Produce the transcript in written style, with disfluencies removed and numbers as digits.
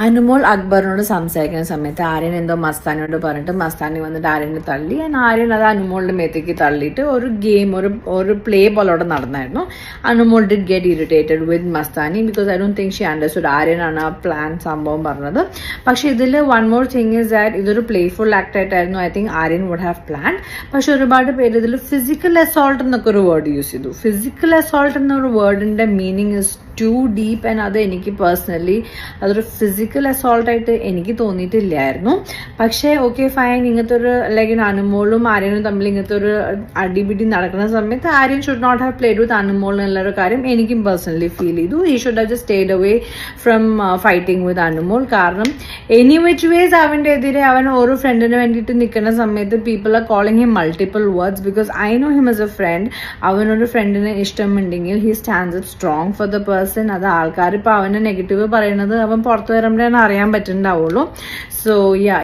അനുമോൾ അക്ബറിനോട് സംസാരിക്കുന്ന സമയത്ത് ആര്യൻ എന്തോ മസ്താനിയോട് പറഞ്ഞിട്ട് മസ്താനി വന്നിട്ട് ആര്യനെ തള്ളി ആര്യൻ അത് അനുമോളുടെ മേത്തേക്ക് തള്ളിയിട്ട് ഒരു ഗെയിം ഒരു പ്ലേ പോലെ അവിടെ നടന്നായിരുന്നു. Anumol did get irritated with Mastani because I don't think she understood ആര്യനാണ് ആ പ്ലാൻ സംഭവം പറഞ്ഞത്. പക്ഷെ ഇതിൽ one more thing is that ഇതൊരു പ്ലേഫുൾ ആക്ട് ആയിട്ടായിരുന്നു I think Aryan would have plan. പക്ഷെ ഒരുപാട് പേര് ഇതിൽ ഫിസിക്കൽ അസോൾട്ട് എന്നൊക്കെ ഒരു വേർഡ് യൂസ് ചെയ്തു. ഫിസിക്കൽ അസോൾട്ട് എന്നൊരു വേർഡിന്റെ meaning is too deep and അത് എനിക്ക് പേഴ്സണലി അതൊരു ഫിസിക്കൽ അസോൾട്ട് ആയിട്ട് എനിക്ക് തോന്നിയിട്ടില്ലായിരുന്നു. പക്ഷേ ഓക്കെ ഫൈൻ, ഇങ്ങനത്തെ ഒരു ലൈക്ക് അനുമോളും ആര്യനും തമ്മിൽ ഇങ്ങനത്തെ ഒരു അടിപിടി നടക്കുന്ന സമയത്ത് Aryan should not have played with Anumol എന്നുള്ളൊരു കാര്യം എനിക്കും പേഴ്സണലി ഫീൽ ചെയ്തു. He should have just stayed away from fighting with Anumol. കാരണം എനി വിച്ച് വേസ് അവൻ്റെ എതിരെ അവൻ ഒരു ഫ്രണ്ടിന് വേണ്ടിയിട്ട് നിൽക്കുന്ന സമയത്ത് people are calling him multiple words because I know him as a friend. അവനൊരു ഫ്രണ്ടിന് ഇഷ്ടമുണ്ടെങ്കിൽ he stands up strong for the person. അത് ആൾക്കാർ ഇപ്പോൾ അവനെ നെഗറ്റീവ് പറയുന്നത് അവൻ പുറത്തു വരുമ്പോഴാണ് അറിയാൻ പറ്റുന്നുണ്ടാവുള്ളൂ. So yeah